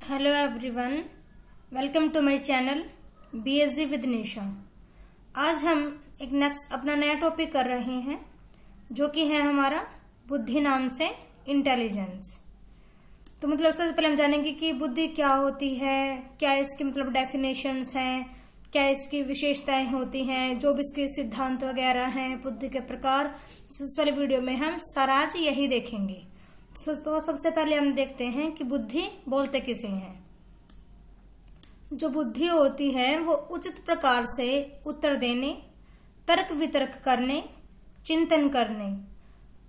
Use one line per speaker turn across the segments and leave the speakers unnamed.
Hello everyone, welcome to my channel BSG with Nisha. आज हम एक नेक्स्ट अपना नया टॉपिक कर रहे हैं जो कि है हमारा बुद्धि नाम से इंटेलिजेंस। तो मतलब सबसे पहले हम जानेंगे कि बुद्धि क्या होती है, क्या इसके मतलब डेफिनेशंस हैं, क्या इसकी विशेषताएं होती हैं, जो भी इसके सिद्धांत वगैरह हैं, बुद्धि के प्रकार। इस वाले वीडियो में हम सारा आज यही देखेंगे। तो सबसे पहले हम देखते हैं कि बुद्धि बोलते किसे हैं। जो बुद्धि होती है वो उचित प्रकार से उत्तर देने, तर्क वितर्क करने, चिंतन करने,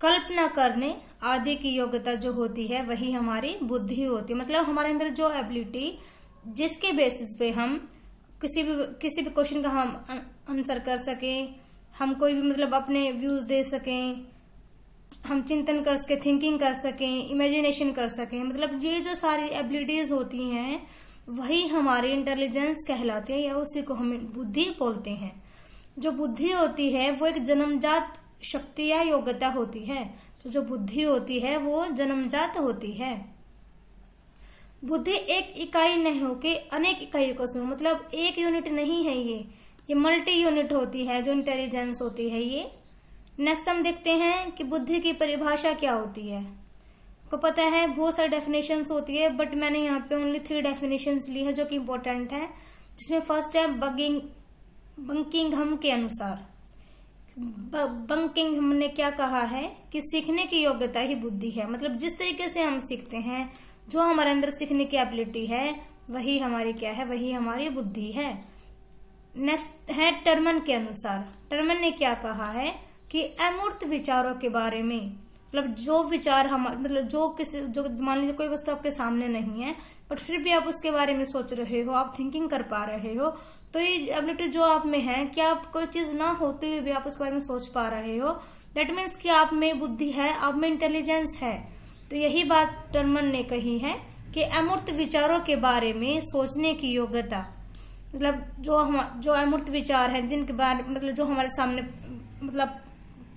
कल्पना करने आदि की योग्यता जो होती है वही हमारी बुद्धि होती है। मतलब हमारे अंदर जो एबिलिटी जिसके बेसिस पे हम किसी भी क्वेश्चन का हम आंसर कर सकें, हम कोई भी मतलब अपने व्यूज दे सकें, हम चिंतन कर सके, थिंकिंग कर सकें, इमेजिनेशन कर सकें, मतलब ये जो सारी एबिलिटीज होती हैं वही हमारी इंटेलिजेंस कहलाती है या उसी को हम बुद्धि बोलते हैं। जो बुद्धि होती है वो एक जन्मजात शक्ति या योग्यता होती है। तो जो बुद्धि होती है वो जन्मजात होती है। बुद्धि एक इकाई नहीं होके अनेक इकाइयों को समूह, मतलब एक यूनिट नहीं है, ये मल्टी यूनिट होती है जो इंटेलिजेंस होती है ये। नेक्स्ट हम देखते हैं कि बुद्धि की परिभाषा क्या होती है। आपको पता है बहुत सारी डेफिनेशंस होती है, बट मैंने यहाँ पे ओनली 3 डेफिनेशंस ली है जो कि इम्पोर्टेंट है। जिसमें फर्स्ट है बंकिंघम के अनुसार। बंकिंघम ने क्या कहा है कि सीखने की योग्यता ही बुद्धि है। मतलब जिस तरीके से हम सीखते हैं, जो हमारे अंदर सीखने की एबिलिटी है वही हमारी क्या है, वही हमारी बुद्धि है। नेक्स्ट है टर्मन के अनुसार। टर्मन ने क्या कहा है कि अमूर्त विचारों के बारे में, मतलब जो विचार हम मतलब जो मान लीजिए कोई वस्तु आपके सामने नहीं है बट फिर भी आप उसके बारे में सोच रहे हो, आप थिंकिंग कर पा रहे हो, तो ये एबिलिटी जो आप में है कि आप कोई चीज ना होते हुए भी आप उसके बारे में सोच पा रहे हो, दैट मीन्स कि आप में बुद्धि है, आप में इंटेलिजेंस है। तो यही बात टर्मन ने कही है कि अमूर्त विचारों के बारे में सोचने की योग्यता, मतलब जो अमूर्त विचार है जिनके बारे मतलब जो हमारे सामने मतलब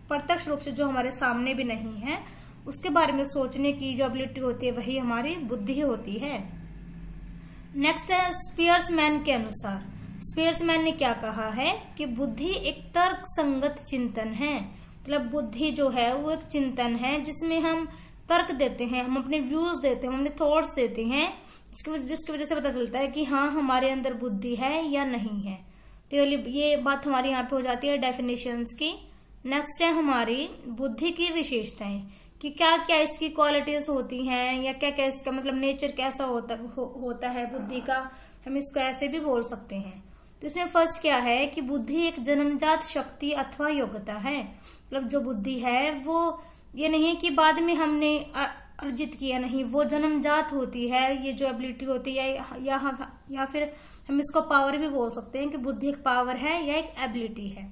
प्रत्यक्ष रूप से जो हमारे सामने भी नहीं है उसके बारे में सोचने की जो एबिलिटी होती है वही हमारी बुद्धि होती है। नेक्स्ट है स्पियर्समैन के अनुसार। स्पियर्समैन ने क्या कहा है कि बुद्धि एक तर्क संगत चिंतन है। मतलब बुद्धि जो है वो एक चिंतन है जिसमें हम तर्क देते हैं, हम अपने व्यूज देते हैं, हम अपने थॉट्स देते हैं, जिसकी वजह से पता चलता है कि हाँ हमारे अंदर बुद्धि है या नहीं है। तो ये बात हमारी यहाँ पे हो जाती है डेफिनेशंस की। नेक्स्ट है हमारी बुद्धि की विशेषताएं कि क्या क्या इसकी क्वालिटीज होती हैं या क्या क्या इसका मतलब नेचर कैसा होता है बुद्धि का, हम इसको ऐसे भी बोल सकते हैं। तो इसमें फर्स्ट क्या है कि बुद्धि एक जन्मजात शक्ति अथवा योग्यता है। मतलब जो बुद्धि है वो ये नहीं है कि बाद में हमने अर्जित किया, नहीं, वो जन्मजात होती है। ये जो एबिलिटी होती है या फिर हम इसको पावर भी बोल सकते हैं कि बुद्धि एक पावर है या एक एबिलिटी है।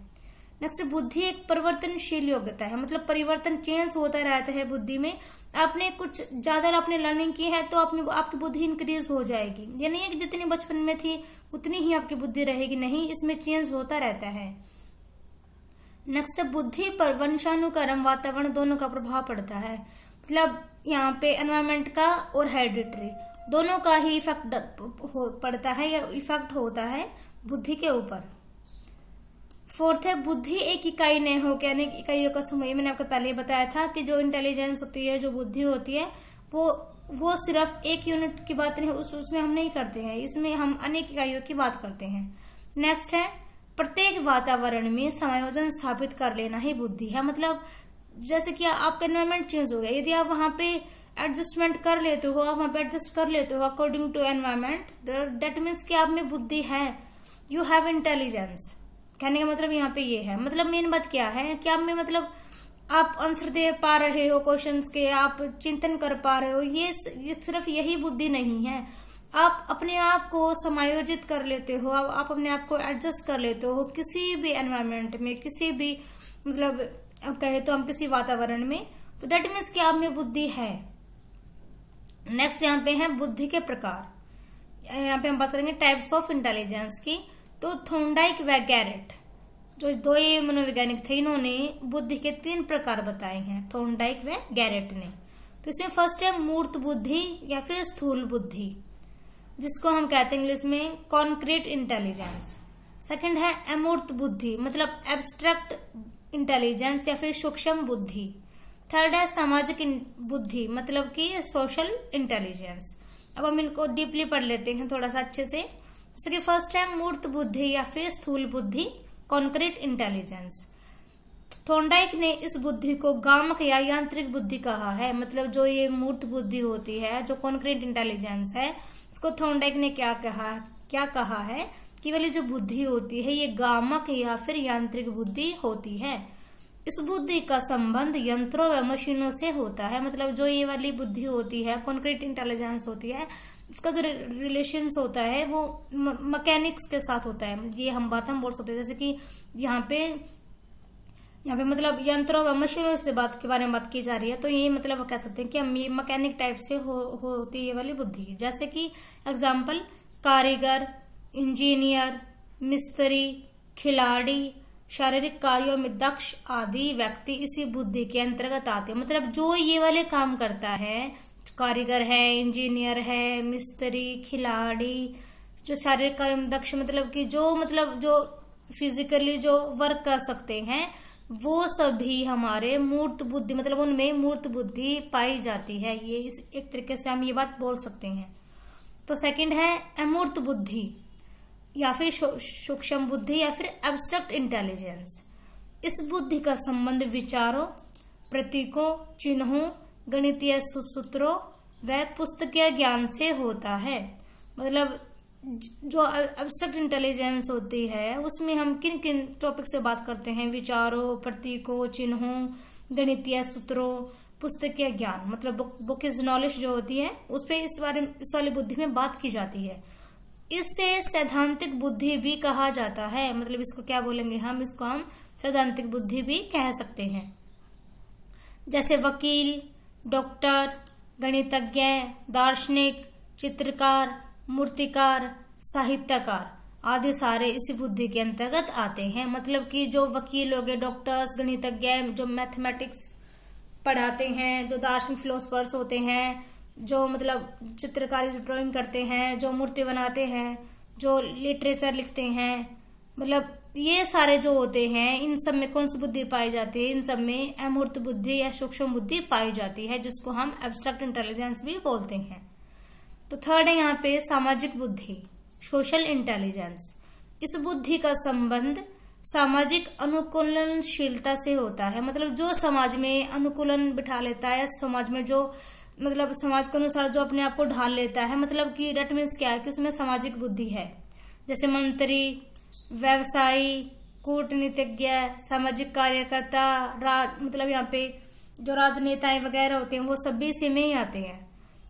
नेक्स्ट बुद्धि एक परिवर्तनशील योग्यता है। मतलब परिवर्तन चेंज होता रहता है बुद्धि में। आपने कुछ ज्यादा आपने लर्निंग की है तो आपकी बुद्धि इंक्रीज हो जाएगी। ये नहीं है कि जितनी बचपन में थी उतनी ही आपकी बुद्धि रहेगी, नहीं, इसमें चेंज होता रहता है। नेक्स्ट बुद्धि पर वंशानुक्रम वातावरण दोनों का प्रभाव पड़ता है। मतलब यहाँ पे एनवायरमेंट का और हेरिडिटरी दोनों का ही इफेक्ट पड़ता है या इफेक्ट होता है बुद्धि के ऊपर। फोर्थ है बुद्धि एक इकाई नहीं हो के अनेक इकाइयों का समूह। मैंने आपको पहले ही बताया था कि जो इंटेलिजेंस होती है, जो बुद्धि होती है, वो सिर्फ एक यूनिट की बात नहीं, उसमें हम नहीं करते हैं, इसमें हम अनेक इकाइयों की बात करते हैं। नेक्स्ट है प्रत्येक वातावरण में समायोजन स्थापित कर लेना ही बुद्धि है। मतलब जैसे कि आपका एनवायरमेंट चेंज हो गया, यदि आप वहां पे एडजस्टमेंट कर लेते हो, आप वहां पे एडजस्ट कर लेते हो according to environment, that means कि आप में बुद्धि है, यू हैव इंटेलिजेंस। कहने का मतलब यहाँ पे ये है, मतलब मेन बात क्या है कि आप में मतलब आप आंसर दे पा रहे हो क्वेश्चंस के, आप चिंतन कर पा रहे हो, ये सिर्फ यही बुद्धि नहीं है। आप अपने आप को समायोजित कर लेते हो, आप अपने आप को एडजस्ट कर लेते हो किसी भी एनवायरमेंट में, किसी भी मतलब कहे तो हम किसी वातावरण में, तो दैट मीन्स कि आप में बुद्धि है। नेक्स्ट यहाँ पे है बुद्धि के प्रकार। यहाँ पे हम बात करेंगे टाइप्स ऑफ इंटेलिजेंस की। तो थॉर्नडाइक व गैरेट जो 2 मनोवैज्ञानिक थे, इन्होंने बुद्धि के 3 प्रकार बताए हैं, थॉर्नडाइक व गैरेट ने। तो इसमें फर्स्ट है मूर्त बुद्धि या फिर स्थूल बुद्धि। जिसको हम कहते हैं इंग्लिश में कॉन्क्रीट इंटेलिजेंस। सेकंड है अमूर्त बुद्धि, मतलब एब्स्ट्रैक्ट इंटेलिजेंस या फिर सूक्ष्म बुद्धि। थर्ड है सामाजिक बुद्धि, मतलब कि सोशल इंटेलिजेंस। अब हम इनको डीपली पढ़ लेते हैं थोड़ा सा अच्छे से। जैसे कि फर्स्ट है मूर्त बुद्धि या फिर स्थूल बुद्धि, कॉन्क्रीट इंटेलिजेंस। थॉर्नडाइक ने इस बुद्धि को गामक या यांत्रिक बुद्धि कहा है। मतलब जो ये मूर्त बुद्धि होती है, जो कॉन्क्रीट इंटेलिजेंस है, उसको थॉर्नडाइक ने क्या कहा है कि वाली जो बुद्धि होती है ये गामक या फिर यांत्रिक बुद्धि होती है। इस बुद्धि का संबंध यंत्रों व मशीनों से होता है। मतलब जो ये वाली बुद्धि होती है, कॉन्क्रीट इंटेलिजेंस होती है, इसका जो रिलेशंस होता है वो मैकेनिक्स के साथ होता है। ये हम बोल सकते हैं। जैसे कि यहाँ पे मतलब यंत्रों व मशीनों से के बारे में बात की जा रही है, तो ये मतलब कह सकते हैं कि हम ये मैकेनिक टाइप से होती है ये वाली बुद्धि। जैसे कि एग्जाम्पल, कारीगर, इंजीनियर, मिस्त्री, खिलाड़ी, शारीरिक कार्यों में दक्ष आदि व्यक्ति इसी बुद्धि के अंतर्गत आते हैं। मतलब जो ये वाले काम करता है, कारीगर है, इंजीनियर है, मिस्त्री, खिलाड़ी, जो शारीरिक कार्यों में दक्ष मतलब कि जो फिजिकली जो वर्क कर सकते हैं, वो सभी हमारे मूर्त बुद्धि, मतलब उनमें मूर्त बुद्धि पाई जाती है। ये एक तरीके से हम ये बात बोल सकते हैं। तो सेकंड है अमूर्त बुद्धि या फिर सूक्ष्म बुद्धि या फिर एब्स्ट्रैक्ट इंटेलिजेंस। इस बुद्धि का संबंध विचारों, प्रतीकों, चिन्हों, गणितीय सूत्रों व पुस्तकीय ज्ञान से होता है। मतलब जो एब्स्ट्रैक्ट इंटेलिजेंस होती है उसमें हम किन किन टॉपिक से बात करते हैं? विचारों, प्रतीकों, चिन्हों, गणितीय सूत्रों, पुस्तकीय ज्ञान, मतलब बुकिश नॉलेज जो होती है उस पे इस वाली बुद्धि में बात की जाती है। इससे सैद्धांतिक बुद्धि भी कहा जाता है। मतलब इसको क्या बोलेंगे हम? इसको हम सैद्धांतिक बुद्धि भी कह सकते हैं। जैसे वकील, डॉक्टर, गणितज्ञ, दार्शनिक, चित्रकार, मूर्तिकार, साहित्यकार आदि सारे इसी बुद्धि के अंतर्गत आते हैं। मतलब कि जो वकील हो गए, डॉक्टर्स, गणितज्ञ, जो मैथमेटिक्स पढ़ाते हैं, जो दार्शनिक फिलोसफर्स होते हैं, जो मतलब चित्रकारी, जो ड्राइंग करते हैं, जो मूर्ति बनाते हैं, जो लिटरेचर लिखते हैं, मतलब ये सारे जो होते हैं, इन सब में कौन सी बुद्धि पाई जाती है? इन सब में अमूर्त बुद्धि या सूक्ष्म बुद्धि पाई जाती है, जिसको हम एब्स्ट्रैक्ट इंटेलिजेंस भी बोलते हैं। तो थर्ड है यहाँ पे सामाजिक बुद्धि, सोशल इंटेलिजेंस। इस बुद्धि का संबंध सामाजिक अनुकूलनशीलता से होता है। मतलब जो समाज में अनुकूलन बिठा लेता है, समाज में जो मतलब समाज के अनुसार जो अपने आप को ढाल लेता है, मतलब कि रट मीन्स क्या है कि उसमें सामाजिक बुद्धि है। जैसे मंत्री, व्यवसायी, कूटनीतिज्ञ, सामाजिक कार्यकर्ता, मतलब यहाँ पे जो राजनेताएं वगैरह होते हैं वो सभी इसी में ही आते हैं,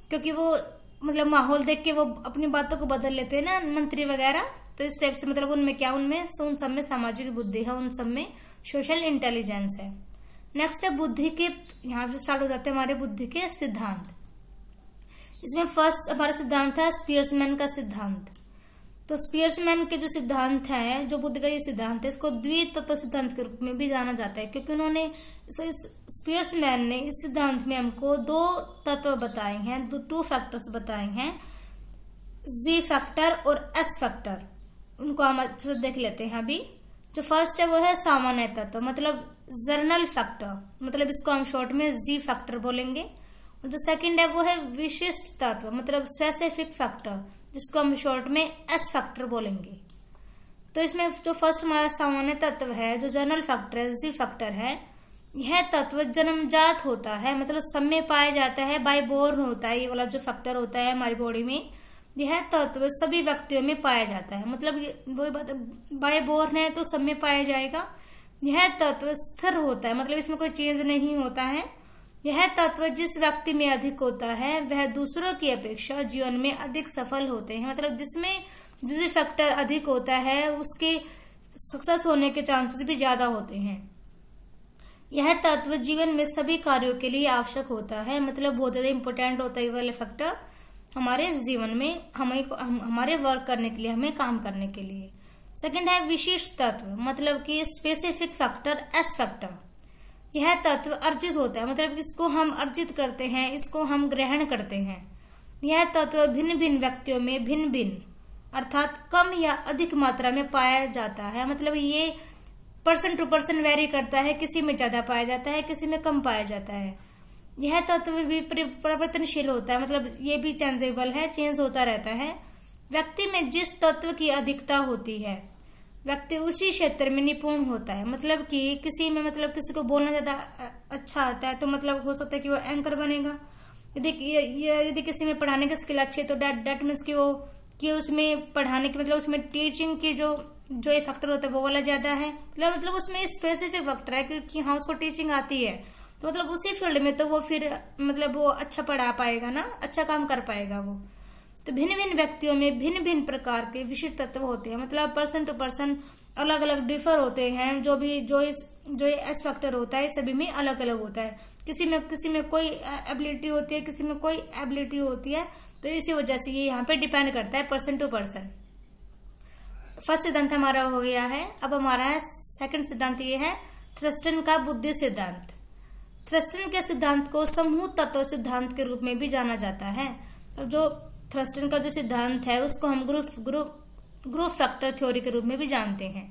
क्योंकि वो मतलब माहौल देख के वो अपनी बातों को बदल लेते हैं ना, मंत्री वगैरह। तो इस टाइप से मतलब उन सब में सामाजिक बुद्धि है, उन सब में सोशल इंटेलिजेंस है। नेक्स्ट है बुद्धि के, यहाँ से स्टार्ट हो जाते हैं हमारे बुद्धि के सिद्धांत। इसमें फर्स्ट हमारा सिद्धांत है स्पियर्समैन का सिद्धांत। तो स्पियर्समैन के जो सिद्धांत है, जो बुद्धि का ये सिद्धांत है, इसको द्वितत्व सिद्धांत के रूप में भी जाना जाता है, क्योंकि उन्होंने स्पियर्समैन ने इस सिद्धांत में हमको दो तत्व बताए हैं, टू फैक्टर्स बताए हैं, जी फैक्टर और एस फैक्टर। उनको हम अच्छे से देख लेते हैं अभी। जो फर्स्ट है वो है सामान्य तत्व, मतलब जनरल फैक्टर, मतलब इसको हम शॉर्ट में जी फैक्टर बोलेंगे। और जो सेकंड है वो है विशिष्ट तत्व, मतलब स्पेसिफिक फैक्टर, जिसको हम शॉर्ट में एस फैक्टर बोलेंगे। तो इसमें जो फर्स्ट हमारा सामान्य तत्व है, जो जनरल फैक्टर है, जी फैक्टर है, यह तत्व जन्मजात होता है, मतलब सब में पाया जाता है, बाय बोर्न होता है। ये वाला जो फैक्टर होता है हमारी बॉडी में, यह तत्व सभी व्यक्तियों में पाया जाता है। मतलब वही बात, बाय बोर्न है तो सब में पाया जाएगा। यह तत्व स्थिर होता है, मतलब इसमें कोई चेंज नहीं होता है। यह तत्व जिस व्यक्ति में अधिक होता है वह दूसरों की अपेक्षा जीवन में अधिक सफल होते हैं। मतलब जिसमें जिस फैक्टर अधिक होता है उसके सक्सेस होने के चांसेस भी ज्यादा होते हैं। यह तत्व जीवन में सभी कार्यों के लिए आवश्यक होता है, मतलब बहुत ज्यादा इंपॉर्टेंट होता है ये वाला फैक्टर हमारे जीवन में, हमारे वर्क करने के लिए, हमें काम करने के लिए। सेकंड है विशिष्ट तत्व, मतलब कि स्पेसिफिक फैक्टर, एस फैक्टर। यह तत्व अर्जित होता है, मतलब इसको हम अर्जित करते हैं, इसको हम ग्रहण करते हैं। यह तत्व भिन्न भिन्न व्यक्तियों में भिन्न भिन्न अर्थात कम या अधिक मात्रा में पाया जाता है। मतलब ये पर्सन टू पर्सन वेरी करता है, किसी में ज्यादा पाया जाता है, किसी में कम पाया जाता है। यह तत्व भी परिवर्तनशील होता है, मतलब ये भी चेंजेबल है, चेंज होता रहता है। व्यक्ति में जिस तत्व की अधिकता होती है व्यक्ति उसी क्षेत्र में निपुण होता है। मतलब कि किसी में, मतलब किसी को बोलना ज्यादा अच्छा आता है तो मतलब हो सकता है कि वो एंकर बनेगा। यदि किसी में पढ़ाने की स्किल अच्छी है तो डेट मीन्स कि वो कि उसमें पढ़ाने की, मतलब उसमें टीचिंग की जो ये फैक्टर होता है वो वाला ज्यादा है। मतलब उसमें स्पेसिफिक फैक्टर है कि हाँ उसको टीचिंग आती है, तो मतलब उसी फील्ड में तो वो फिर मतलब वो अच्छा पढ़ा पाएगा ना, अच्छा काम कर पाएगा वो। तो भिन्न भिन्न व्यक्तियों में भिन्न भिन्न प्रकार के विशिष्ट तत्व होते हैं। मतलब पर्सन टू पर्सन अलग अलग डिफर होते हैं। जो एस फैक्टर होता है सभी में अलग अलग होता है। किसी में कोई एबिलिटी होती है, किसी में कोई एबिलिटी होती है। तो इसी वजह से ये यहाँ पे डिपेंड करता है पर्सन टू पर्सन। फर्स्ट सिद्धांत हमारा हो गया है। अब हमारा है सेकंड सिद्धांत, ये है थ्रस्टन का बुद्धि सिद्धांत। थ्रस्टन के सिद्धांत को समूह तत्व सिद्धांत के रूप में भी जाना जाता है। अब जो थ्रस्टन का जो सिद्धांत है उसको हम ग्रुप फैक्टर थ्योरी के रूप में भी जानते हैं।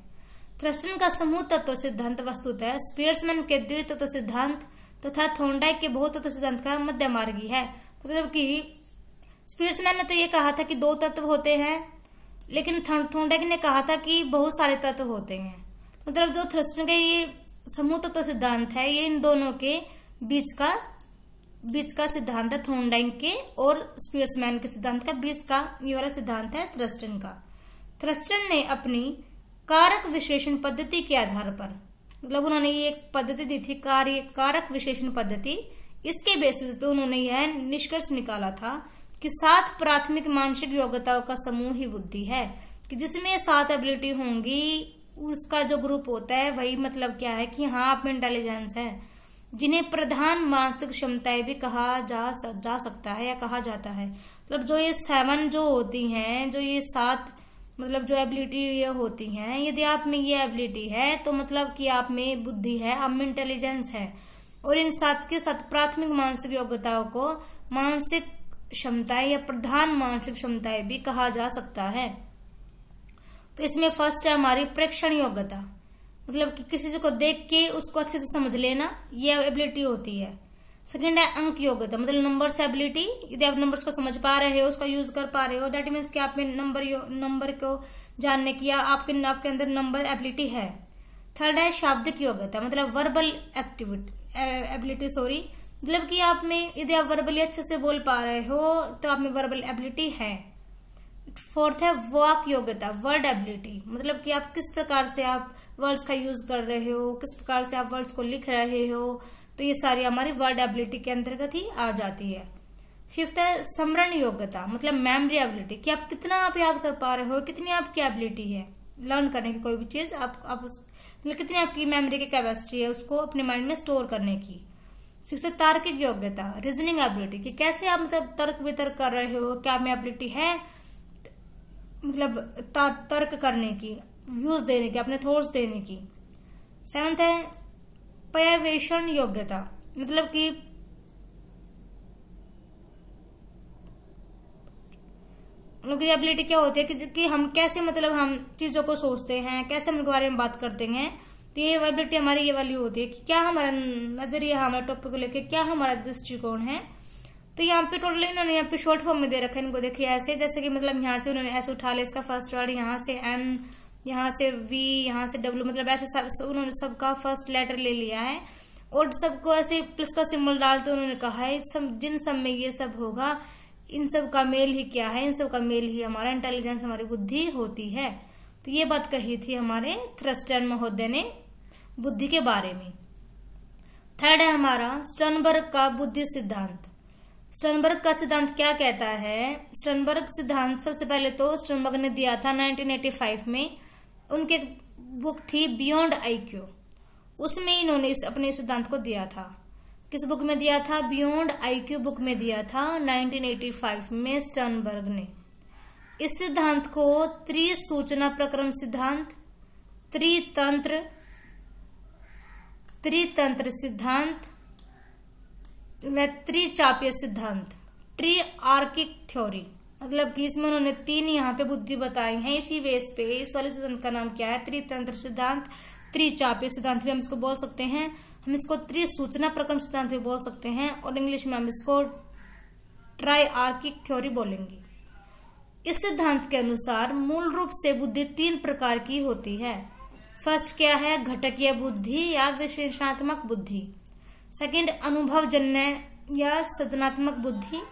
थ्रस्टन का समूह तत्व सिद्धांत वस्तुतः स्पियर्समैन के द्वितत्व सिद्धांत तथा थॉर्नडाइक के बहुतत्व सिद्धांत का मध्य मार्गी है। मतलब कि स्पियर्समैन ने तो ये कहा था कि 2 तत्व होते हैं, लेकिन थॉर्नडाइक ने कहा था कि बहुत सारे तत्व होते हैं। मतलब जो थ्रस्टन का ये समूह तत्व सिद्धांत है ये इन दोनों के बीच का सिद्धांत है, थॉर्नडाइक के और स्पियर्समैन के सिद्धांत का बीच का ये वाला सिद्धांत है थ्रस्टन का। थ्रस्टन ने अपनी कारक विश्लेषण पद्धति के आधार पर, मतलब उन्होंने ये एक पद्धति दी थी कारक विश्लेषण पद्धति, इसके बेसिस पे उन्होंने यह निष्कर्ष निकाला था कि 7 प्राथमिक मानसिक योग्यताओं का समूह ही बुद्धि है। कि जिसमें 7 एबिलिटी होंगी उसका जो ग्रुप होता है वही मतलब क्या है कि हाँ आप में इंटेलिजेंस है, जिन्हें प्रधान मानसिक क्षमताएं भी कहा जा सकता है या कहा जाता है। मतलब जो ये 7 जो होती हैं, जो ये 7 मतलब जो एबिलिटी ये होती हैं, यदि आप में ये एबिलिटी है तो मतलब कि आप में बुद्धि है, आप में इंटेलिजेंस है। और इन 7 के 7 प्राथमिक मानसिक योग्यताओं को मानसिक क्षमताएं या प्रधान मानसिक क्षमताएं भी कहा जा सकता है। तो इसमें फर्स्ट है हमारी प्रेक्षण योग्यता, मतलब कि किसी को देख के उसको अच्छे से समझ लेना, ये एबिलिटी होती है। सेकंड है अंक योग्यता, मतलब नंबर्स एबिलिटी, यदि आप नंबर्स को समझ पा रहे हो, उसका यूज कर पा रहे हो, दैट मीन्स कि आप में नंबर को जानने की या आपके अंदर नंबर एबिलिटी है। थर्ड है शाब्दिक योग्यता, मतलब वर्बल एबिलिटी, मतलब कि आप में यदि आप वर्बली अच्छे से बोल पा रहे हो तो आप में वर्बल एबिलिटी है। फोर्थ है वाक योग्यता, वर्ड एबिलिटी, मतलब कि आप किस प्रकार से आप वर्ड्स का यूज कर रहे हो, किस प्रकार से आप वर्ड्स को लिख रहे हो, तो ये सारी हमारी वर्ड एबिलिटी के अंतर्गत ही आ जाती है। फिफ्थ है स्मरण योग्यता, मतलब मेमोरी एबिलिटी, कि आप कितना आप याद कर पा रहे हो, कितनी आपकी एबिलिटी है लर्न करने की कोई भी चीज, मतलब कितनी आपकी मेमोरी की कैपेसिटी है उसको अपने माइंड में स्टोर करने की। सिक्स्थ है तार्किक योग्यता, रीजनिंग एबिलिटी, कि कैसे आप मतलब तर्क वितर्क कर रहे हो, क्या आप में एबिलिटी है मतलब तर्क करने की, व्यूज देने की, अपने थॉट्स देने की। सेवंथ है पर्यवेक्षण योग्यता, मतलब कि एबिलिटी क्या होती है कि हम कैसे मतलब हम चीजों को सोचते हैं, कैसे हम उनके बारे में बात करते हैं। तो ये एबिलिटी हमारी ये वाली होती है कि क्या हमारा नजरिया, हमारे टॉपिक को लेकर क्या हमारा दृष्टिकोण है। तो यहाँ पे टोटल इन्होंने यहाँ पे शॉर्ट फॉर्म में दे रखा है, इनको देखिए ऐसे, जैसे कि मतलब यहाँ से उन्होंने ऐसे उठा लिया इसका फर्स्ट वर्ड, यहाँ से एन, यहाँ से वी, यहाँ से डब्ल्यू, मतलब ऐसे उन्होंने सबका फर्स्ट लेटर ले लिया है और सबको ऐसे प्लस का सिंबल डालते उन्होंने कहा है जिन सब में ये सब होगा इन सब का मेल ही क्या है, इन सब का मेल ही हमारा इंटेलिजेंस, हमारी बुद्धि होती है। तो ये बात कही थी हमारे थ्रस्टन महोदय ने बुद्धि के बारे में। थर्ड है हमारा स्टर्नबर्ग का बुद्धि सिद्धांत। स्टर्नबर्ग का सिद्धांत क्या कहता है? स्टर्नबर्ग सिद्धांत सबसे पहले तो स्टर्नबर्ग ने दिया था 1985 में, उनके बुक थी बियॉन्ड आईक्यू, उसमें इन्होंने अपने सिद्धांत को दिया था। किस बुक में दिया था? बियॉन्ड आईक्यू बुक में दिया था 1985 में स्टर्नबर्ग ने। इस सिद्धांत को त्रिसूचना प्रक्रम सिद्धांत, त्रितंत्र सिद्धांत व त्रिचापीय सिद्धांत ट्रीआर्किक थ्योरी, मतलब कि इसमें उन्होंने 3 यहाँ पे बुद्धि बताई हैं। इसी बेस पे इस वाले सिद्धांत का नाम क्या है? त्रितंत्र सिद्धांत, त्रिचापीय सिद्धांत भी हम इसको बोल सकते हैं। हम इसको त्रिसूचना प्रकरण सिद्धांत भी बोल सकते हैं और इंग्लिश में हम इसको ट्राइआर्किक थ्योरी बोलेंगे। इस सिद्धांत के अनुसार मूल रूप से बुद्धि 3 प्रकार की होती है। फर्स्ट क्या है? घटकीय बुद्धि या विशेषणात्मक बुद्धि। सेकंड अनुभवजन्य या सृजनात्मक बुद्धि।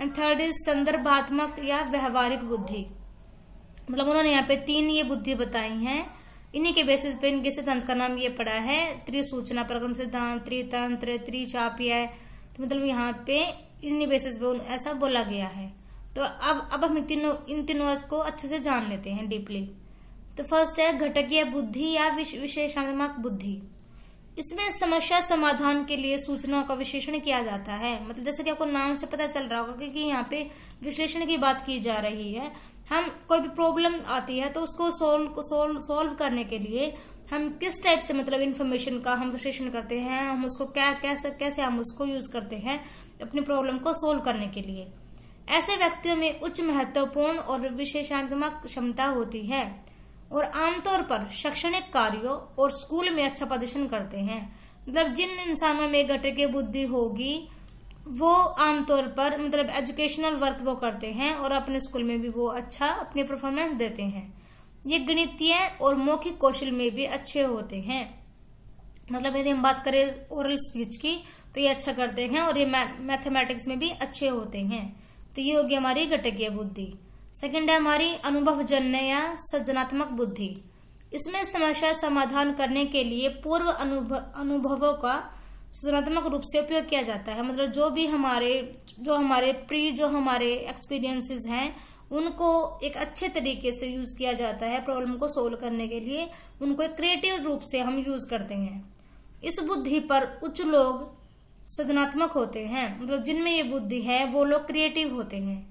एंड थर्ड इज संदर्भात्मक या व्यवहारिक बुद्धि। मतलब उन्होंने यहाँ पे 3 ये बुद्धि बताई हैं। इन्हीं के बेसिस पे इनके सिद्धांत का नाम ये पड़ा है त्रिसूचना प्रकरण सिद्धांत, त्रितंत्र, त्रिचापीय। तो मतलब यहाँ पे इन्हीं बेसिस पे ऐसा बोला गया है। तो अब हम इन तीनों को अच्छे से जान लेते हैं डीपली। तो फर्स्ट है घटकीय बुद्धि या विशेषणात्मक बुद्धि। इसमें समस्या समाधान के लिए सूचनाओं का विश्लेषण किया जाता है। मतलब जैसे कि आपको नाम से पता चल रहा होगा क्योंकि यहाँ पे विश्लेषण की बात की जा रही है। हम कोई भी प्रॉब्लम आती है तो उसको सोल्व करने के लिए हम किस टाइप से मतलब इन्फॉर्मेशन का हम विश्लेषण करते हैं, हम उसको कैसे हम उसको यूज करते हैं अपनी प्रॉब्लम को सोल्व करने के लिए। ऐसे व्यक्तियों में उच्च महत्वपूर्ण और विशेषणात्मक क्षमता होती है और आमतौर पर शैक्षणिक कार्यों और स्कूल में अच्छा प्रदर्शन करते हैं। मतलब जिन इंसानों में घटकीय बुद्धि होगी वो आमतौर पर मतलब एजुकेशनल वर्क वो करते हैं और अपने स्कूल में भी वो अच्छा अपनी परफॉर्मेंस देते हैं। ये गणितीय और मौखिक कौशल में भी अच्छे होते हैं। मतलब यदि हम बात करें ओरल स्पीच की तो ये अच्छा करते हैं और ये मैथमेटिक्स में भी अच्छे होते हैं। तो ये होगी हमारी घटकीय बुद्धि। सेकंड है हमारी अनुभवजन्य या सृजनात्मक बुद्धि। इसमें समस्या समाधान करने के लिए पूर्व अनुभवों का सृजनात्मक रूप से उपयोग किया जाता है। मतलब जो हमारे एक्सपीरियंसेस हैं उनको एक अच्छे तरीके से यूज किया जाता है प्रॉब्लम को सोल्व करने के लिए। उनको एक क्रिएटिव रूप से हम यूज करते हैं। इस बुद्धि पर उच्च लोग सृजनात्मक होते हैं। मतलब जिनमें ये बुद्धि है वो लोग क्रिएटिव होते हैं।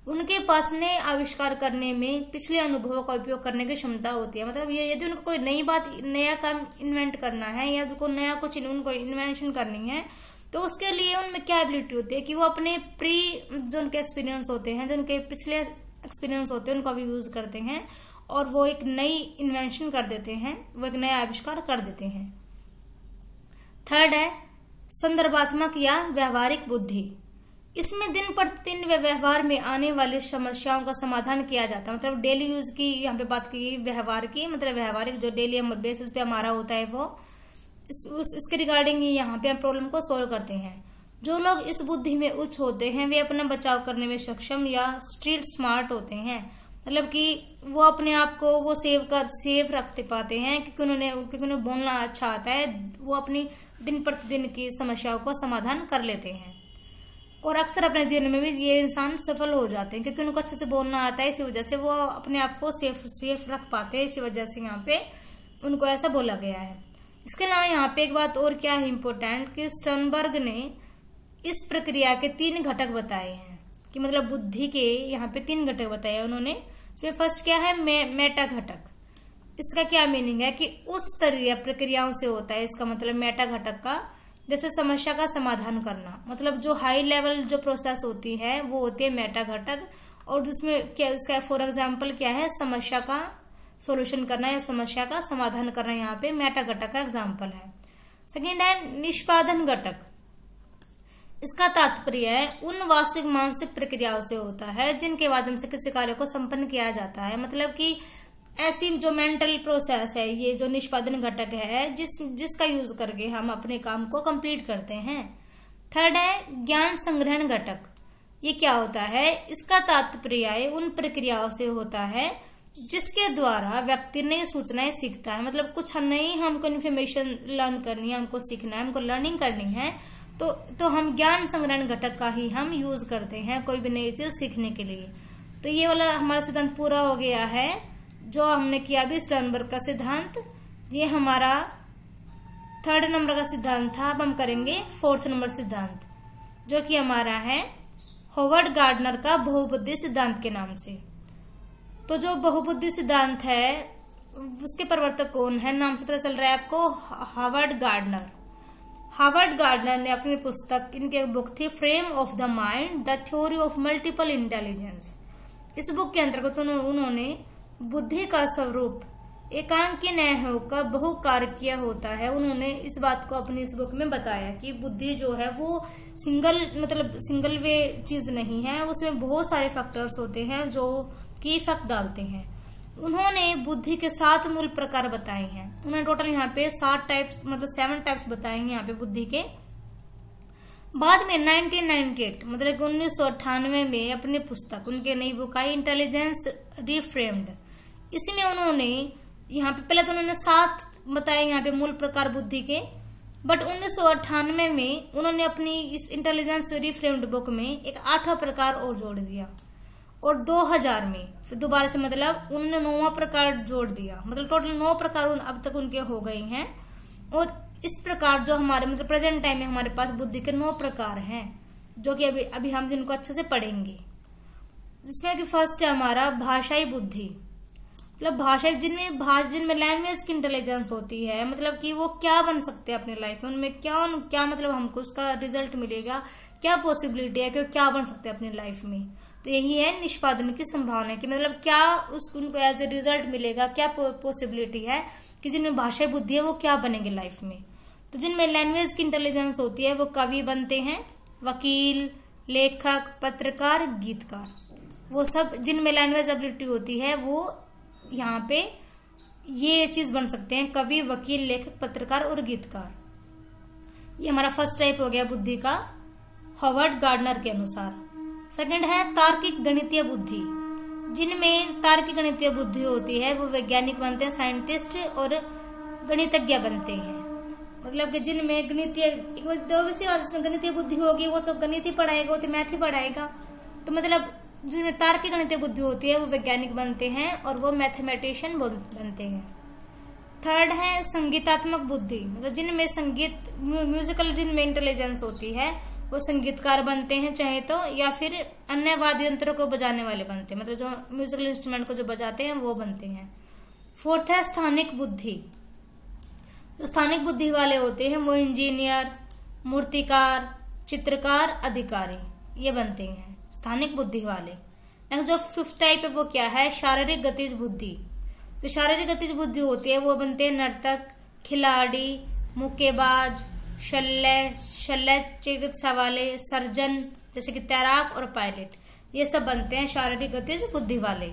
उनके पास नए आविष्कार करने में पिछले अनुभवों का उपयोग करने की क्षमता होती है। मतलब ये यदि उनको कोई नया काम इन्वेंट करना है या उनको नया कुछ उनको इन्वेंशन करनी है तो उसके लिए उनमें क्या एबिलिटी होती है कि वो अपने जो उनके एक्सपीरियंस होते हैं, जो उनके पिछले एक्सपीरियंस होते हैं उनका भी यूज करते हैं और वो एक नई इन्वेंशन कर देते हैं, वो एक नया आविष्कार कर देते हैं। थर्ड है संदर्भात्मक या व्यवहारिक बुद्धि। इसमें दिन प्रतिदिन व्यवहार में आने वाली समस्याओं का समाधान किया जाता है। मतलब डेली यूज की यहाँ पे बात की व्यवहार की, मतलब व्यवहारिक जो डेली बेसिस पे हमारा होता है वो इसके रिगार्डिंग ही यहाँ पे हम प्रॉब्लम को सोल्व करते हैं। जो लोग इस बुद्धि में उच्च होते हैं वे अपना बचाव करने में सक्षम या स्ट्रीट स्मार्ट होते हैं। मतलब कि वो अपने आप को वो सेफ रखते पाते हैं क्योंकि उन्हें बोलना अच्छा आता है। वो अपनी दिन प्रतिदिन की समस्याओं को समाधान कर लेते हैं और अक्सर अपने जीवन में भी ये इंसान सफल हो जाते हैं क्योंकि उनको अच्छे से बोलना आता है। इसी वजह से वो अपने आप को सेफ रख पाते हैं। इसी वजह से यहाँ पे उनको ऐसा बोला गया है। इसके अलावा यहाँ पे एक बात और क्या है इम्पोर्टेंट कि स्टर्नबर्ग ने इस प्रक्रिया के 3 घटक बताए हैं कि मतलब बुद्धि के यहाँ पे 3 घटक बताए उन्होंने। इसमें फर्स्ट क्या है? मेटा घटक। इसका क्या मीनिंग है कि उस तरह प्रक्रियाओं से होता है। इसका मतलब मेटा घटक का जैसे समस्या का समाधान करना, मतलब जो हाई लेवल जो प्रोसेस होती है वो होती है मेटा घटक। और जिसमें क्या इसका फॉर एग्जाम्पल क्या है? समस्या का सॉल्यूशन करना या समस्या का समाधान करना यहाँ पे मेटा घटक का एग्जाम्पल है। सेकेंड है निष्पादन घटक। इसका तात्पर्य है उन वास्तविक मानसिक प्रक्रियाओं से होता है जिनके माध्यम से किसी कार्य को संपन्न किया जाता है। मतलब कि ऐसी जो मेंटल प्रोसेस है ये जो निष्पादन घटक है जिसका यूज करके हम अपने काम को कंप्लीट करते हैं। थर्ड है ज्ञान संग्रहण घटक। ये क्या होता है? इसका तात्पर्य उन प्रक्रियाओं से होता है जिसके द्वारा व्यक्ति नई सूचनाएं सीखता है। मतलब कुछ नई हमको इन्फॉर्मेशन लर्न करनी है, हमको सीखना है, हमको लर्निंग करनी है तो हम ज्ञान संग्रहण घटक का ही हम यूज करते हैं कोई भी नई चीज सीखने के लिए। तो ये वाला हमारा सिद्धांत पूरा हो गया है जो हमने किया अभी स्टर्नबर्ग का सिद्धांत। ये हमारा 3rd नंबर का सिद्धांत था। अब हम करेंगे 4th नंबर सिद्धांत जो कि हमारा है होवर्ड गार्डनर का बहुबुद्धि सिद्धांत के नाम से। तो जो बहुबुद्धि सिद्धांत है उसके प्रवर्तक कौन है? नाम से पता चल रहा है आपको, हावर्ड गार्डनर। हार्वर्ड गार्डनर ने अपनी पुस्तक, इनकी एक बुक थी frame of the mind the theory of multiple intelligence. इस बुक के अंतर्गत उन्होंने बुद्धि का स्वरूप एकांकी न होकर बहुकारकीय होता है। उन्होंने इस बात को अपनी इस बुक में बताया कि बुद्धि जो है वो सिंगल वे चीज नहीं है, उसमें बहुत सारे फैक्टर्स होते हैं जो की इफेक्ट डालते हैं। उन्होंने बुद्धि के 7 मूल प्रकार बताए हैं। उन्होंने टोटल यहाँ पे 7 टाइप्स 7 टाइप्स बताए हैं यहाँ पे बुद्धि के। बाद में 1998 मतलब 1998 में अपनी पुस्तक, उनके नई बुक आई इंटेलिजेंस रिफ्रेम्ड। इसमें उन्होंने यहाँ पे पहले तो उन्होंने 7 बताए यहाँ पे मूल प्रकार बुद्धि के, बट 1998 में उन्होंने अपनी इस इंटेलिजेंस रिफ्रेम्ड बुक में एक 8वां प्रकार और जोड़ दिया, और 2000 में फिर दोबारा से मतलब उन्होंने 9वां प्रकार जोड़ दिया। मतलब टोटल 9 प्रकार अब तक उनके हो गए हैं। और इस प्रकार जो हमारे प्रेजेंट टाइम में हमारे पास बुद्धि के 9 प्रकार हैं, जो कि अभी हम जिनको अच्छे से पढ़ेंगे। जिसमें कि फर्स्ट है हमारा भाषाई बुद्धि। मतलब भाषा जिनमें लैंग्वेज की इंटेलिजेंस होती है, मतलब कि वो क्या बन सकते हैं अपने लाइफ में, उनमें क्या मतलब हमको उसका रिजल्ट मिलेगा, क्या पॉसिबिलिटी है कि क्या बन सकते हैं अपनी लाइफ में। तो यही है निष्पादन की संभावना कि मतलब क्या उनको एज ए रिजल्ट मिलेगा, क्या पॉसिबिलिटी है कि जिनमें भाषाई बुद्धि है वो क्या बनेंगे लाइफ में। तो जिनमें लैंग्वेज की इंटेलिजेंस होती है वो कवि बनते हैं, वकील, लेखक, पत्रकार, गीतकार। वो सब जिनमें लैंग्वेज एबिलिटी होती है वो यहाँ पे ये चीज बन सकते हैं, कवि, वकील, लेखक, पत्रकार और गीतकार। ये हमारा फर्स्ट टाइप हो गया बुद्धि का हार्वर्ड गार्डनर के अनुसार। सेकंड है तार्किक गणितीय बुद्धि। जिनमें तार्किक गणितीय बुद्धि होती है वो वैज्ञानिक बनते हैं, साइंटिस्ट और गणितज्ञ बनते हैं। मतलब कि जिनमें गणितीय जिसमें गणितीय बुद्धि होगी वो तो गणित ही पढ़ाएगा, वो तो मैथ ही पढ़ाएगा। तो मतलब जिनमें तार्किक गणितीय बुद्धि होती है वो वैज्ञानिक बनते हैं और वो मैथमेटिशियन बनते हैं। थर्ड है संगीतात्मक बुद्धि। मतलब जिनमें संगीत म्यूजिकल जिनमें इंटेलिजेंस होती है वो संगीतकार बनते हैं चाहे तो, या फिर अन्य वाद्य यंत्रों को बजाने वाले बनते हैं, मतलब जो म्यूजिकल इंस्ट्रूमेंट को जो बजाते हैं वो बनते हैं। फोर्थ है स्थानिक बुद्धि। जो स्थानिक बुद्धि वाले होते हैं वो इंजीनियर, मूर्तिकार, चित्रकार, अधिकारी ये बनते हैं स्थानिक बुद्धि वाले। नेक्स्ट जो 5th टाइप है वो क्या है, शारीरिक गतिज बुद्धि। जो शारीरिक गतिज बुद्धि होती है वो बनते हैं नर्तक, खिलाड़ी, मुक्केबाज, शल्य चिकित्सा वाले, सर्जन जैसे कि तैराक और पायलट, ये सब बनते हैं शारीरिक गतिज बुद्धि वाले।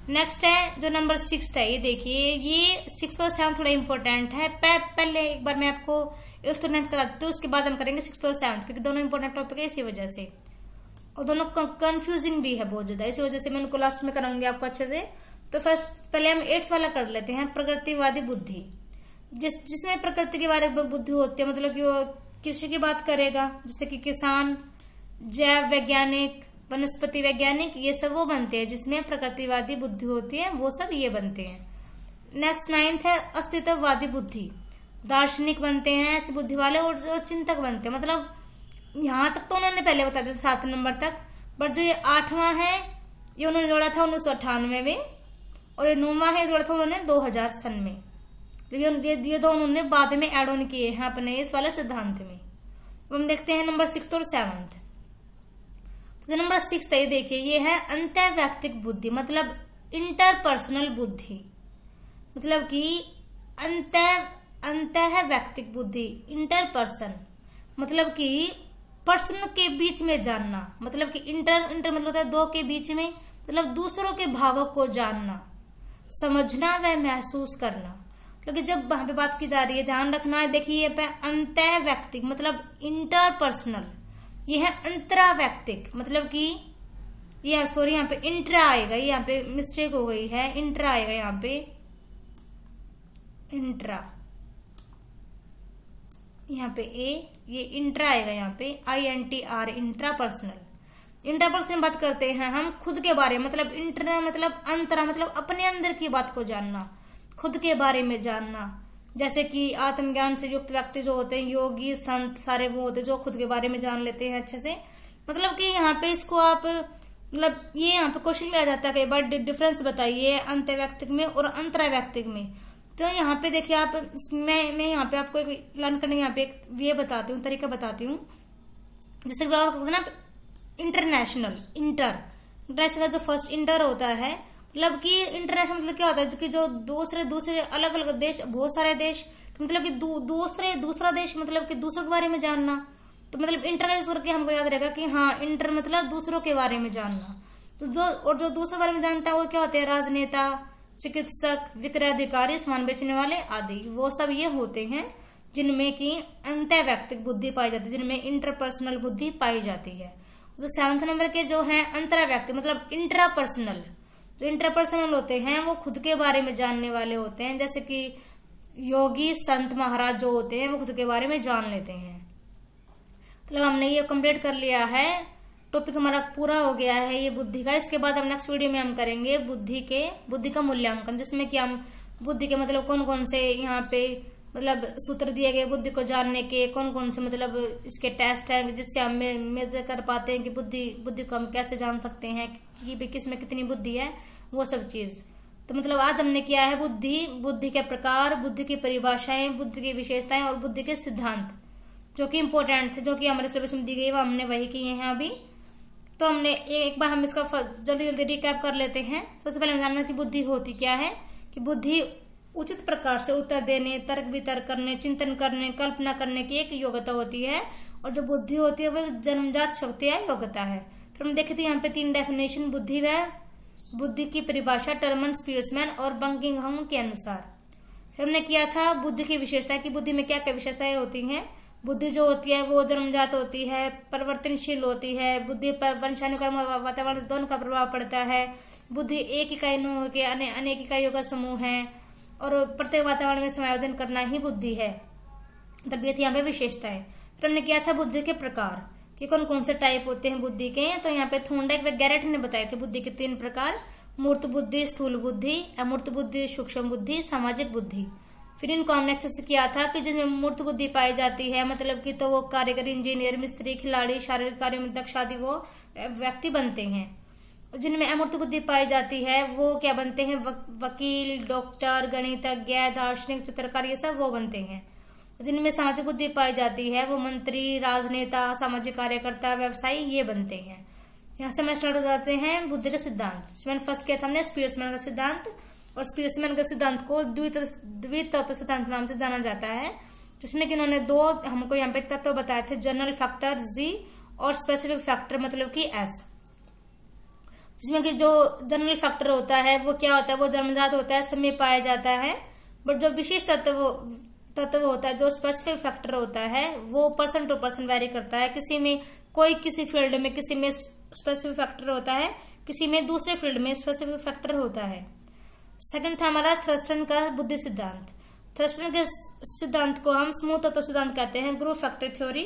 नेक्स्ट है जो नंबर 6 है, ये देखिए, ये 6th और 7th थोड़ा इंपॉर्टेंट है। पहले एक बार मैं आपको 8th और 9th करा देती हूँ, उसके बाद हम करेंगे 6th और 7th, क्योंकि दोनों इंपॉर्टेंट टॉपिक है इसी वजह से, और दोनों कंफ्यूजिंग भी है बहुत ज्यादा, इसी वजह से मैं उनको लास्ट में कराऊंगी आपको अच्छे से। तो फर्स्ट पहले हम 8th वाला कर लेते हैं, प्रकृतिवादी बुद्धि। जिसमें प्रकृति के बारे में बुद्धि होती है, मतलब कि वो कृषि की बात करेगा, जैसे कि किसान, जैव वैज्ञानिक, वनस्पति वैज्ञानिक, ये सब वो बनते हैं जिसमें प्रकृतिवादी बुद्धि होती है, वो सब ये बनते हैं। नेक्स्ट 9th है अस्तित्ववादी बुद्धि। दार्शनिक बनते हैं ऐसे बुद्धि वाले, और जो चिंतक बनते हैं। मतलब यहाँ तक तो उन्होंने पहले बता दिया 7 नंबर तक, बट जो ये 8वां है ये उन्होंने जोड़ा था 1998 में, और ये 9वां है जोड़ा था उन्होंने 2000 सन में। ये दो उन्होंने बाद में एड ऑन किए हैं अपने इस वाले सिद्धांत में। अब हम देखते हैं नंबर 6th और 7th। तो जो नंबर 6 है ये देखिए, ये है अंतर्वैयक्तिक बुद्धि, मतलब इंटरपर्सनल बुद्धि। मतलब कि अंतर्वैयक्तिक बुद्धि, इंटरपर्सन, मतलब कि पर्सन के बीच में जानना। मतलब कि इंटर मतलब होता है 2 के बीच में, मतलब दूसरों के भावों को जानना, समझना व महसूस करना। क्योंकि जब वहां पे बात की जा रही है, ध्यान रखना है, देखिए पे अंतर्वैयक्तिक मतलब इंटरपर्सनल, ये है अंतरावैयक्तिक, मतलब कि ये सॉरी यहाँ पे इंट्रा आएगा, यहाँ पे मिस्टेक हो गई है, इंट्रा आएगा यहाँ पे, इंट्रा यहाँ पे ये इंट्रा आएगा यहाँ पे INTR, इंट्रापर्सनल। इंट्रापर्सनल बात करते हैं हम खुद के बारे में, मतलब इंट्रा मतलब अंतरा, मतलब अपने अंदर की बात को जानना, खुद के बारे में जानना। जैसे कि आत्मज्ञान से युक्त व्यक्ति जो होते हैं, योगी, संत, सारे वो होते हैं जो खुद के बारे में जान लेते हैं अच्छे से। मतलब कि यहाँ पे इसको आप मतलब ये यहाँ पे क्वेश्चन में आ जाता है कई बार, डिफरेंस बताइए अंतर्वैयक्तिक में और अंतरावैयक्तिक में। तो यहाँ पे देखिए आप, मैं यहाँ पे आपको लर्न करने यहाँ पे एक ये बताती हूँ, तरीका बताती हूँ। जैसे ना इंटरनेशनल जो फर्स्ट इंटर होता है, मतलब कि इंटरनेशनल मतलब क्या होता है कि जो दूसरे अलग अलग देश, बहुत सारे देश, तो मतलब कि दूसरा देश मतलब कि दूसरों के बारे में जानना। तो मतलब इंटर का यूज करके हमको याद रहेगा कि हाँ, इंटर मतलब दूसरों के बारे में जानना। तो जो दूसरे बारे में जानता है वो क्या होते हैं, राजनेता, चिकित्सक, विक्रय अधिकारी, सामान बेचने वाले आदि, वो सब ये होते हैं जिनमें की अंतःवैयक्तिक बुद्धि पाई जाती है, जिनमें इंटरपर्सनल बुद्धि पाई जाती है। जो 7वें नंबर के जो है अंतराव्यक्ति मतलब इंट्रापर्सनल, जो इंटरपर्सनल होते हैं वो खुद के बारे में जानने वाले होते हैं। जैसे कि योगी, संत, महाराज जो होते हैं वो खुद के बारे में जान लेते हैं। मतलब हमने ये कंप्लीट कर लिया है, टॉपिक हमारा पूरा हो गया है ये बुद्धि का। इसके बाद हम नेक्स्ट वीडियो में हम करेंगे बुद्धि का मूल्यांकन, जिसमें कि हम बुद्धि के मतलब कौन कौन से यहाँ पे मतलब सूत्र दिए गए बुद्धि को जानने के, कौन कौन से मतलब इसके टेस्ट हैं जिससे हम मेजर कर पाते हैं कि बुद्धि को हम कैसे जान सकते हैं कि किस में कितनी बुद्धि है, वो सब चीज। तो मतलब आज हमने किया है बुद्धि के प्रकार, बुद्धि की परिभाषाएं, बुद्धि की विशेषताएं और बुद्धि के सिद्धांत जो कि इम्पोर्टेंट थे, जो कि हमारे सिलेबस में दी गई, वो हमने वही किए हैं अभी। तो हमने एक बार हम इसका जल्दी रिकैप कर लेते हैं। सबसे पहले हम जानना कि बुद्धि होती क्या है, कि बुद्धि उचित प्रकार से उत्तर देने, तर्क वितर्क करने, चिंतन करने, कल्पना करने की एक योग्यता होती है। और जो बुद्धि होती है वो जन्मजात शक्ति या योग्यता है। फिर हम देखे थे यहाँ पे 3 डेफिनेशन बुद्धि की परिभाषा टर्मन, स्पीयर्समैन और बकिंघम के अनुसार। फिर हमने किया था बुद्धि की विशेषता की बुद्धि में क्या क्या विशेषताएं होती हैं। बुद्धि जो होती है वो जन्मजात होती है, परिवर्तनशील होती है, बुद्धि पर वंशानुक्रम और वातावरण दोनों का प्रभाव पड़ता है। बुद्धि एक इकाई के अनेक इकाइयों का समूह है और प्रत्येक वातावरण में समायोजन करना ही बुद्धि है। तब ये थी यहाँ पे विशेषताएं। फिर हमने किया था बुद्धि के प्रकार कि कौन कौन से टाइप होते हैं बुद्धि के। तो यहाँ पे थॉर्नडाइक व गैरेट ने बताए थे बुद्धि के 3 प्रकार, मूर्त बुद्धि, स्थूल बुद्धि, अमूर्त बुद्धि, सूक्ष्म बुद्धि, सामाजिक बुद्धि। फिर इनको हमने अच्छे से किया था कि जिनमें मूर्त बुद्धि पाई जाती है मतलब कि तो वो कारीगर, इंजीनियर, मिस्त्री, खिलाड़ी, शारीरिक कार्यों में दक्ष आदि वो व्यक्ति बनते हैं। जिनमें अमूर्त बुद्धि पाई जाती है वो क्या बनते हैं, वकील, डॉक्टर, गणितज्ञ, दार्शनिक, चित्रकार, ये सब वो बनते हैं। जिनमें सामाजिक बुद्धि पाई जाती है वो मंत्री, राजनेता, सामाजिक कार्यकर्ता, व्यवसायी ये बनते हैं। यहाँ से हम स्टार्ट हो जाते हैं बुद्धि के सिद्धांत। जिसमें फर्स्ट किया था हमने स्पीयर्समैन का सिद्धांत, और स्पीयर्समैन के सिद्धांत को द्वितत्व सिद्धांत नाम से जाना जाता है, जिसमें कि उन्होंने 2 हमको यहाँ पे तत्व बताए थे, जनरल फैक्टर G और स्पेसिफिक फैक्टर मतलब कि S। जिसमें कि जो जनरल फैक्टर होता है वो क्या होता है, वो जन्मजात होता है, समय पाया जाता है। बट जो विशेष तत्व होता है, जो स्पेसिफिक फैक्टर होता है, वो पर्सन टू पर्सन वेरी करता है। किसी फील्ड में किसी में स्पेसिफिक फैक्टर होता है, किसी में दूसरे फील्ड में स्पेसिफिक फैक्टर होता है। सेकंड था हमारा थ्रस्टन का बुद्धि सिद्धांत। थ्रस्टन के सिद्धांत को हम समूह तत्व सिद्धांत कहते हैं, ग्रुप फैक्टर थ्योरी।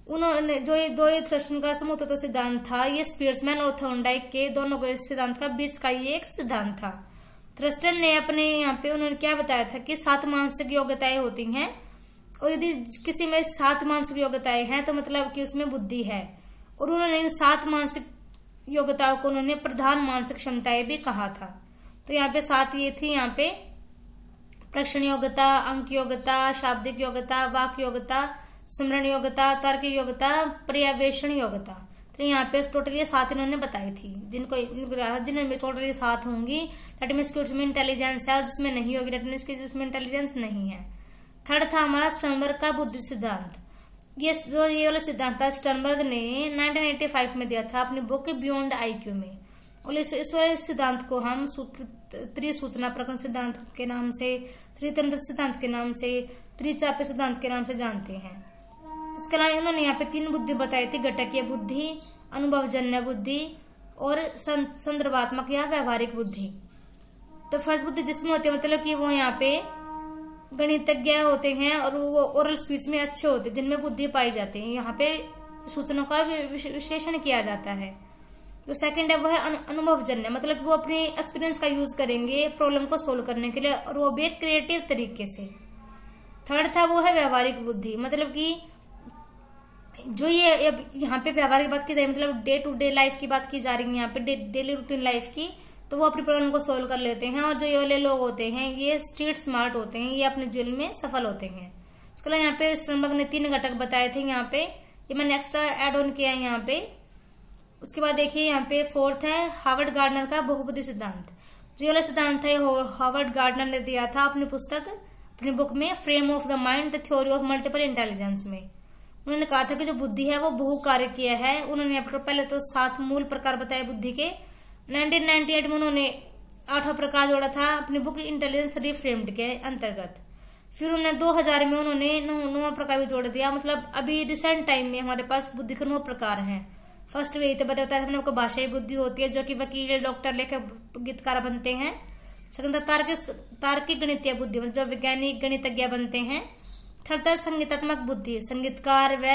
उन्होंने जो ये थ्रस्टन का समूह तत्व सिद्धांत था, ये स्पीयर्समैन और थॉर्नडाइक के दोनों के सिद्धांत का बीच का ये एक सिद्धांत था। थ्रस्टन ने अपने यहाँ पे उन्होंने क्या बताया था कि 7 मानसिक योग्यताएं होती हैं, और यदि किसी में 7 मानसिक योग्यताएं हैं तो मतलब कि उसमें बुद्धि है। और उन्होंने इन 7 मानसिक योग्यताओं को उन्होंने प्रधान मानसिक क्षमताएं भी कहा था। तो यहाँ पे 7 ये थी, यहाँ पे प्रश्न योग्यता, अंक योग्यता, शाब्दिक योग्यता, वाक योग्यता, स्मरण योग्यता, तर्क योग्यता, पर्यवेक्षण योग्यता। तो यहाँ पे टोटल ये 7 इन्होंने बताई थी, जिनमें टोटली 7 होंगी। डेट मीन्स की उसमें इंटेलिजेंस है, और जिसमें नहीं होगी डेट मीन्स की उसमें इंटेलिजेंस नहीं है। थर्ड था हमारा स्टर्नबर्ग का बुद्धि सिद्धांत। ये वाला सिद्धांत था स्टर्नबर्ग ने 1985 में दिया था अपनी बुक बियॉन्ड IQ में। और इस वाले सिद्धांत को हम त्रिसूचना प्रकरण सिद्धांत के नाम से, त्रितंत्र सिद्धांत के नाम से, त्रिचाप्य सिद्धांत के नाम से जानते हैं। इसके अलावा उन्होंने यहाँ पे 3 बुद्धि बताई थी, घटकीय बुद्धि, अनुभवजन्य बुद्धि और संदर्भात्मक या व्यवहारिक बुद्धि। तो फर्स्ट बुद्धि जिसमें होती है मतलब कि वो यहाँ पे गणितज्ञ होते हैं और वो ओरल स्पीच में अच्छे होते हैं, जिनमें बुद्धि पाई जाती है। यहाँ पे सूचनाओं का विश्लेषण किया जाता है। जो सेकंड है वो है अनुभवजन्य, मतलब वो अपने एक्सपीरियंस का यूज करेंगे प्रॉब्लम को सोल्व करने के लिए, और वो भी एक क्रिएटिव तरीके से। थर्ड था वो है व्यवहारिक बुद्धि, मतलब कि जो ये यहाँ पे व्यवहारिक बात की जा रही है, मतलब डे टू डे लाइफ की बात की जा रही है, यहाँ पे डेली रूटीन लाइफ की, तो वो अपनी प्रॉब्लम को सोल्व कर लेते हैं। और जो ये वाले लोग होते हैं ये स्ट्रीट स्मार्ट होते हैं, ये अपने जीवन में सफल होते हैं। उसके लिए यहाँ पे स्टर्नबर्ग ने 3 घटक बताए थे, यहाँ पे ये मैंने एक्स्ट्रा एड ऑन किया है यहाँ पे। उसके बाद देखिए यहाँ पे 4th है हार्वर्ड गार्डनर का बहुपदी सिद्धांत। जो वाला सिद्धांत है हार्वर्ड गार्डनर ने दिया था अपनी बुक में frame of the mind the theory of multiple intelligence में। उन्होंने कहा था कि जो बुद्धि है वो बहु कार्य किया है। उन्होंने यहाँ पर पहले तो 7 मूल प्रकार बताए बुद्धि के। 1998 में उन्होंने 8वां प्रकार जोड़ा था अपनी बुक इंटेलिजेंस रिफ्रेम्ड के अंतर्गत। फिर उन्होंने 2000 में उन्होंने 9वां प्रकार भी जोड़ दिया। मतलब अभी रिसेंट टाइम में हमारे पास बुद्धि के 9 प्रकार हैं। फर्स्ट वे तो बताया था हमने आपको भाषाई बुद्धि होती है, जो कि वकील, डॉक्टर, लेखक, गीतकार बनते हैं। सेकंड तार्किक गणितीय बुद्धि, जो वैज्ञानिक गणितज्ञ बनते हैं। थर्ड संगीतात्मक बुद्धि, संगीतकार व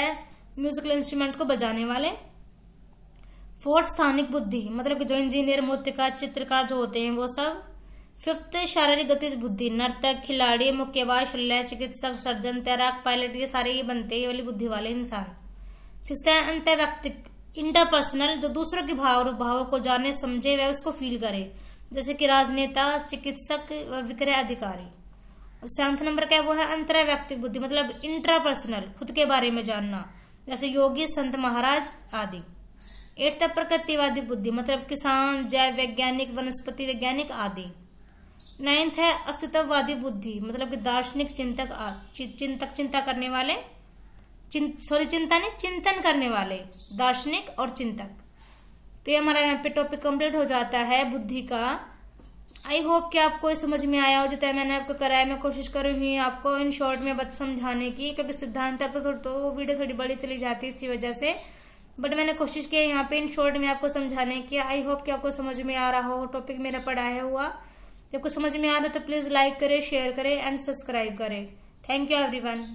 म्यूजिकल इंस्ट्रूमेंट को बजाने वाले। 4th स्थानिक बुद्धि, मतलब कि जो इंजीनियर, मूर्तिकार, चित्रकार जो होते हैं वो सब। 5th शारीरिक गतिज बुद्धि, नर्तक, खिलाड़ी, मुक्केबाज, शल्य चिकित्सक, सर्जन, तैराक, पायलट, ये सारे ये बनते हैं, ये वाली बुद्धि वाले इंसान। 6th है अंतर्व्यक्तिक इंटरपर्सनल, जो दूसरों के भावों को जाने समझे व उसको फील करे, जैसे कि राजनेता, चिकित्सक और विक्रय अधिकारी। 7th नंबर का वो है अंतर्व्यक्तिक बुद्धि, मतलब इंट्रापर्सनल, खुद के बारे में जानना, जैसे योगी, संत, महाराज आदि। 8th प्रकृतिवादी बुद्धि, मतलब किसान, जैव वैज्ञानिक, वनस्पति वैज्ञानिक आदि। 9th है अस्तित्ववादी बुद्धि, मतलब कि दार्शनिक, चिंतन करने वाले, दार्शनिक और चिंतक। तो ये हमारा यहाँ पे टॉपिक कंप्लीट हो जाता है बुद्धि का। आई होप कि आपको समझ में आया हो, जितना मैंने आपको कराया। मैं कोशिश कर रही हूँ आपको इन शॉर्ट में समझाने की, क्योंकि सिद्धांत तो वीडियो थोड़ी बड़ी चली जाती है इसी वजह से। बट मैंने कोशिश की यहाँ पे इन शॉर्ट में आपको समझाने की। आई होप कि आपको समझ में आ रहा हो टॉपिक मेरा पढ़ाया हुआ। जब आपको समझ में आ रहा है तो प्लीज लाइक करें, शेयर करें एंड सब्सक्राइब करें। Thank you everyone.